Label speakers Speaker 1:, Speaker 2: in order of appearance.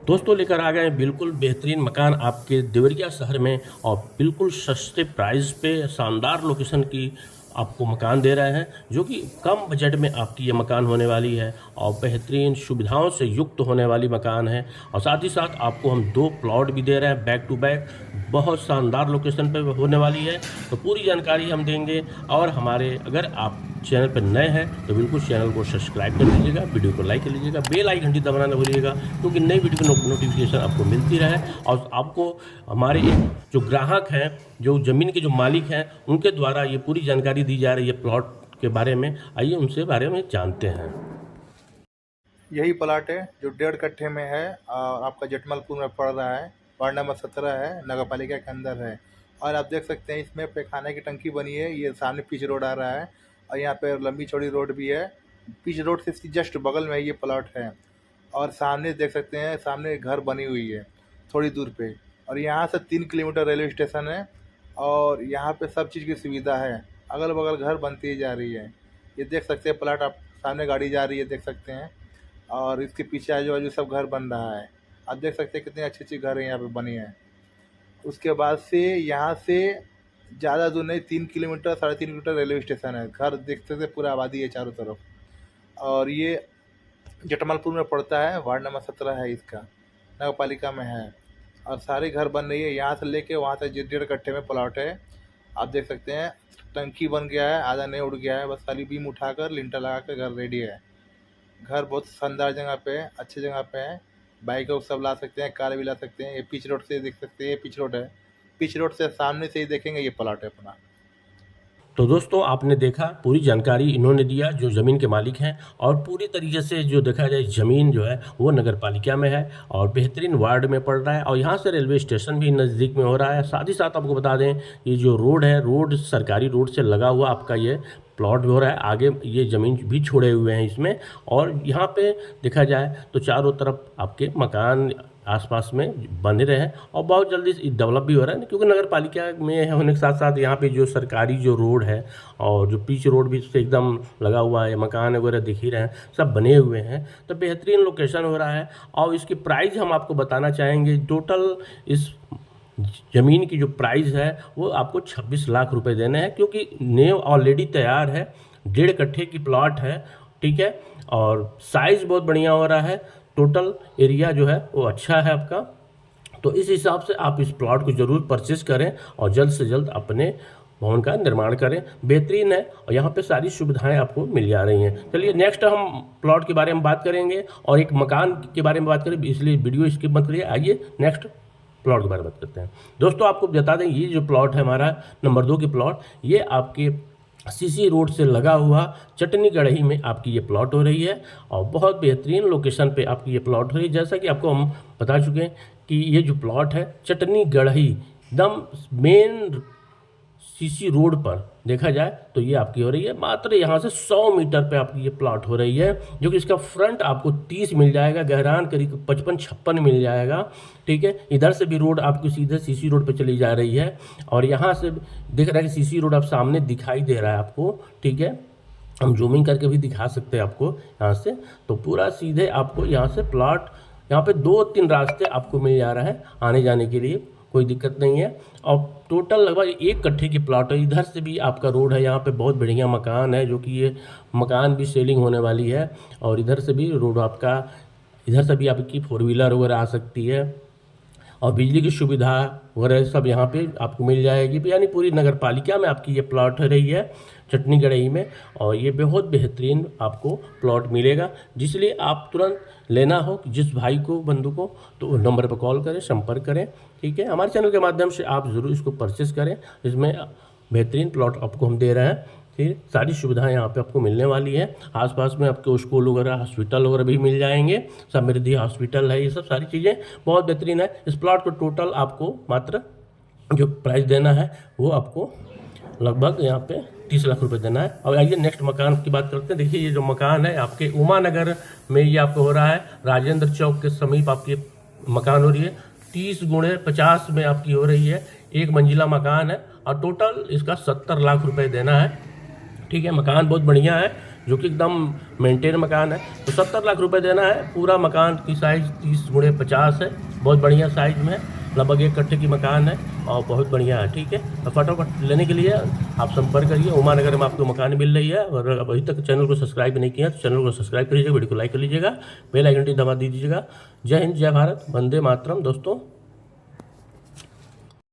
Speaker 1: दोस्तों लेकर आ गए हैं बिल्कुल बेहतरीन मकान आपके देवरिया शहर में और बिल्कुल सस्ते प्राइस पे शानदार लोकेशन की आपको मकान दे रहे हैं, जो कि कम बजट में आपकी ये मकान होने वाली है और बेहतरीन सुविधाओं से युक्त होने वाली मकान है। और साथ ही साथ आपको हम 2 प्लॉट भी दे रहे हैं बैक टू बैक, बहुत शानदार लोकेशन पे होने वाली है। तो पूरी जानकारी हम देंगे। और हमारे अगर आप चैनल पर नए हैं तो बिल्कुल चैनल को सब्सक्राइब कर लीजिएगा, वीडियो को लाइक कर लीजिएगा, बेल आइकन घंटी दबाना न भूलिएगा, क्योंकि नई वीडियो की नोटिफिकेशन आपको मिलती रहे। और आपको हमारे जो ग्राहक हैं, जो ज़मीन के जो मालिक हैं, उनके द्वारा ये पूरी जानकारी दी जा रही है प्लॉट के बारे में। आइए उनसे बारे में जानते हैं।
Speaker 2: यही प्लाट है जो 1.5 कट्ठे में है और आपका जटमलपुर में पड़ रहा है। वार्ड नंबर 17 है, नगर पालिका के अंदर है। और आप देख सकते हैं इसमें पैखाने की टंकी बनी है। ये सामने पिच रोड आ रहा है और यहाँ पे लंबी चौड़ी रोड भी है। पिच रोड से इसकी जस्ट बगल में ये प्लाट है। और सामने देख सकते हैं, सामने घर बनी हुई है थोड़ी दूर पे। और यहाँ से 3 किलोमीटर रेलवे स्टेशन है और यहाँ पे सब चीज़ की सुविधा है। अगल बगल घर बनती ही जा रही है। ये देख सकते हैं प्लाट, आप सामने गाड़ी जा रही है देख सकते हैं। और इसके पीछे आजू बाजू सब घर बन रहा है। आप देख सकते हैं कितनी अच्छी अच्छी घर यहाँ पे बनी है। उसके बाद से यहाँ से ज़्यादा दूर नहीं, 3 किलोमीटर 3.5 किलोमीटर रेलवे स्टेशन है। घर देख सकते पूरा आबादी है चारों तरफ। और ये जटमलपुर में पड़ता है, वार्ड नंबर 17 है इसका, नगर पालिका में है। और सारे घर बन रही है, यहाँ से लेके वहाँ तक 1.5 कट्ठे में प्लॉट है। आप देख सकते हैं टंकी बन गया है, आधा नहीं उड़ गया है, बस खाली बीम उठाकर लिंटर लगा कर घर रेडी है। घर बहुत शानदार जगह पे है, अच्छी जगह पे है। बाइक को सब ला सकते हैं, कार भी ला सकते हैं। ये पिच रोड से देख सकते हैं, ये पिच रोड है। पिच रोड से सामने से ही देखेंगे ये प्लॉट है अपना।
Speaker 1: तो दोस्तों आपने देखा पूरी जानकारी इन्होंने दिया जो ज़मीन के मालिक हैं। और पूरी तरीके से जो देखा जाए ज़मीन जो है वो नगर पालिका में है और बेहतरीन वार्ड में पड़ रहा है और यहाँ से रेलवे स्टेशन भी नज़दीक में हो रहा है। साथ ही साथ आपको बता दें ये जो रोड है, रोड सरकारी रोड से लगा हुआ आपका ये प्लॉट भी हो रहा है। आगे ये ज़मीन भी छोड़े हुए हैं इसमें। और यहाँ पे देखा जाए तो चारों तरफ आपके मकान आसपास में बने रहे हैं और बहुत जल्दी डेवलप भी हो रहा है, क्योंकि नगर पालिका में होने के साथ साथ यहाँ पे जो सरकारी जो रोड है और जो पिच रोड भी से एकदम लगा हुआ है, मकान वगैरह दिख ही रहे हैं, सब बने हुए हैं। तो बेहतरीन लोकेशन हो रहा है। और इसकी प्राइस हम आपको बताना चाहेंगे। टोटल इस ज़मीन की जो प्राइस है वो आपको 26 लाख रुपए देने हैं, क्योंकि नेव ऑलरेडी तैयार है। 1.5 कट्ठे की प्लॉट है, ठीक है। और साइज़ बहुत बढ़िया हो रहा है। टोटल एरिया जो है वो अच्छा है आपका। तो इस हिसाब से आप इस प्लॉट को ज़रूर परचेस करें और जल्द से जल्द अपने भवन का निर्माण करें। बेहतरीन है और यहाँ पे सारी सुविधाएं आपको मिल जा रही हैं। चलिए नेक्स्ट हम प्लॉट के बारे में बात करेंगे और एक मकान के बारे में बात करें, इसलिए वीडियो स्किप मत करिए। आइए नेक्स्ट प्लॉट के बारे में बात करते हैं। दोस्तों आपको बता दें ये जो प्लॉट है हमारा नंबर 2 की प्लॉट, ये आपके सीसी रोड से लगा हुआ चटनी गढ़ही में आपकी ये प्लॉट हो रही है और बहुत बेहतरीन लोकेशन पे आपकी ये प्लॉट हो रही है। जैसा कि आपको हम बता चुके हैं कि ये जो प्लॉट है चटनी गढ़ही एकदम मेन सीसी रोड पर देखा जाए तो ये आपकी हो रही है। मात्र यहाँ से 100 मीटर पे आपकी ये प्लॉट हो रही है, जो कि इसका फ्रंट आपको 30 मिल जाएगा, गहरान करीब 55-56 मिल जाएगा, ठीक है। इधर से भी रोड आपको सीधे सीसी रोड पे चली जा रही है और यहाँ से दिख रहा है कि सीसी रोड आप सामने दिखाई दे रहा है आपको, ठीक है। हम जूमिंग करके भी दिखा सकते हैं आपको यहाँ से। तो पूरा सीधे आपको यहाँ से प्लॉट, यहाँ पे 2-3 रास्ते आपको मिल जा रहा है आने जाने के लिए, कोई दिक्कत नहीं है। और टोटल लगभग 1 कट्ठे की प्लॉट है। इधर से भी आपका रोड है, यहाँ पे बहुत बढ़िया मकान है, जो कि ये मकान भी सेलिंग होने वाली है। और इधर से भी रोड आपका, इधर से भी आपकी 4 व्हीलर वगैरह आ सकती है और बिजली की सुविधा वगैरह सब यहाँ पे आपको मिल जाएगी। यानी पूरी नगर पालिका में आपकी ये प्लॉट हो रही है चटनी गढ़ई में। और ये बहुत बेहतरीन आपको प्लॉट मिलेगा, जिसलिए आप तुरंत लेना हो जिस भाई को, बंधु को, तो नंबर पर कॉल करें, संपर्क करें, ठीक है। हमारे चैनल के माध्यम से आप ज़रूर इसको परचेस करें। इसमें बेहतरीन प्लॉट आपको हम दे रहे हैं, फिर सारी सुविधाएं यहाँ पे आपको मिलने वाली है। आसपास में आपको स्कूल वगैरह, हॉस्पिटल वगैरह भी मिल जाएंगे। समृद्धि हॉस्पिटल है, ये सब सारी चीज़ें बहुत बेहतरीन है। इस प्लॉट को टोटल आपको मात्र जो प्राइस देना है वो आपको लगभग यहाँ पे 30 लाख रुपए देना है। और आइए नेक्स्ट मकान की बात करते हैं। देखिए ये जो मकान है आपके उमा नगर में ये आपको हो रहा है, राजेंद्र चौक के समीप आपकी मकान हो रही है। 30x50 में आपकी हो रही है, 1 मंजिला मकान है और टोटल इसका 70 लाख रुपए देना है, ठीक है। मकान बहुत बढ़िया है, जो कि एकदम मेंटेन मकान है। तो 70 लाख रुपए देना है। पूरा मकान की साइज़ 30x50 है, बहुत बढ़िया साइज़ में है, लगभग 1 कट्ठे की मकान है और बहुत बढ़िया है। ठीक है, तो फटाफट लेने के लिए आप संपर्क करिए। उमानगर में आपको मकान मिल रही है। और अभी तक चैनल को सब्सक्राइब नहीं किया तो चैनल को सब्सक्राइक करिएगा, वीडियो को लाइक कर लीजिएगा, बेल आइकन दबा दीजिएगा। जय हिंद, जय भारत, वंदे मातरम दोस्तों।